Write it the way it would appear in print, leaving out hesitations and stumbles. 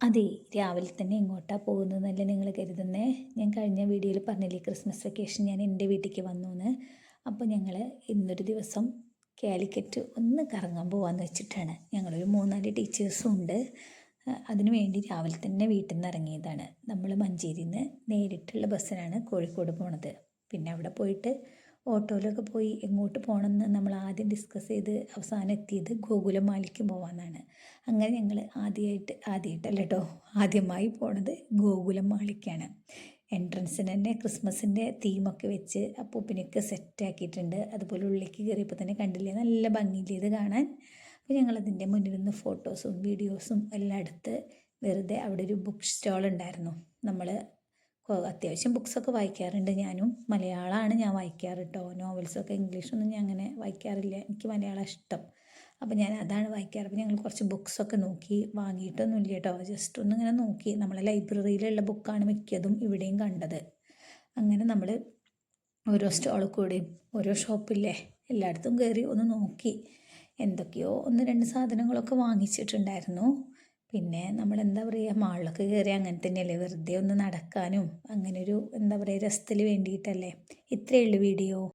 അതെ, രാവിലെ തന്നെ എങ്ങോട്ടാണ് പോകുന്നതെന്നല്ലേ നിങ്ങൾ കരുതുന്നേ? ഞാൻ കഴിഞ്ഞ വീഡിയോയിൽ പറഞ്ഞില്ലേ ക്രിസ്മസ് വെക്കേഷൻ ഞാൻ എൻ്റെ വീട്ടിലേക്ക് വന്നുവെന്ന്. അപ്പോൾ ഞങ്ങൾ ഇന്നൊരു ദിവസം കാലിക്കറ്റ് ഒന്ന് കറങ്ങാൻ പോകാമെന്ന് വെച്ചിട്ടാണ്. ഞങ്ങളൊരു 3-4 ടീച്ചേഴ്സും ഉണ്ട്. അതിനു വേണ്ടി രാവിലെ തന്നെ വീട്ടിൽ നിന്ന് ഇറങ്ങിയതാണ്. നമ്മൾ മഞ്ചേരിയിൽ നിന്ന് നേരിട്ടുള്ള ബസ്സിനാണ് കോഴിക്കോട് പോണത്. പിന്നെ അവിടെ പോയിട്ട് ഓട്ടോയിലൊക്കെ പോയി എങ്ങോട്ട് പോകണമെന്ന് നമ്മൾ ആദ്യം ഡിസ്കസ് ചെയ്ത് അവസാനം എത്തിയത് ഗോകുലമാലിക്ക് പോകാമെന്നാണ്. അങ്ങനെ ഞങ്ങൾ ആദ്യമായിട്ടല്ല കേട്ടോ, ആദ്യമായി പോണത് ഗോകുലമാളിക്കാണ്. എൻട്രൻസിന് തന്നെ ക്രിസ്മസിൻ്റെ തീമൊക്കെ വെച്ച് അപ്പൂപ്പനെയൊക്കെ സെറ്റാക്കിയിട്ടുണ്ട്. അതുപോലെ ഉള്ളിലേക്ക് കയറിയപ്പോൾ തന്നെ കണ്ടില്ലേ, നല്ല ഭംഗിയില്ലേ ഇത് കാണാൻ. അപ്പോൾ ഞങ്ങളതിൻ്റെ മുന്നിൽ നിന്ന് ഫോട്ടോസും വീഡിയോസും എല്ലാം എടുത്ത് വെറുതെ അവിടെ ഒരു ബുക്ക് സ്റ്റോൾ ഉണ്ടായിരുന്നു. നമ്മൾ അത്യാവശ്യം ബുക്സൊക്കെ വായിക്കാറുണ്ട്. ഞാനും മലയാളമാണ് ഞാൻ വായിക്കാറ് കേട്ടോ. നോവൽസൊക്കെ ഇംഗ്ലീഷൊന്നും ഞാൻ അങ്ങനെ വായിക്കാറില്ല. എനിക്ക് മലയാളം ഇഷ്ടം. അപ്പോൾ ഞാൻ അതാണ് വായിക്കാറ്. അപ്പോൾ ഞങ്ങൾ കുറച്ച് ബുക്സൊക്കെ നോക്കി, വാങ്ങിയിട്ടൊന്നുമില്ല കേട്ടോ, ജസ്റ്റ് ഒന്നിങ്ങനെ നോക്കി. നമ്മളെ ലൈബ്രറിയിലുള്ള ബുക്കാണ് മിക്കതും ഇവിടെയും കണ്ടത്. അങ്ങനെ നമ്മൾ ഓരോ സ്റ്റോളിൽ കൂടെയും ഓരോ ഷോപ്പില്ലേ എല്ലായിടത്തും കയറി ഒന്ന് നോക്കി. എന്തൊക്കെയോ 1-2 സാധനങ്ങളൊക്കെ വാങ്ങിച്ചിട്ടുണ്ടായിരുന്നു. പിന്നെ നമ്മൾ എന്താ പറയുക, മാളിലൊക്കെ കയറി അങ്ങനെ തന്നെയല്ലേ, വെറുതെ ഒന്ന് നടക്കാനും അങ്ങനെ ഒരു എന്താ പറയുക രസത്തിന് വേണ്ടിയിട്ടല്ലേ. ഇത്രയേ ഉള്ളൂ വീഡിയോ.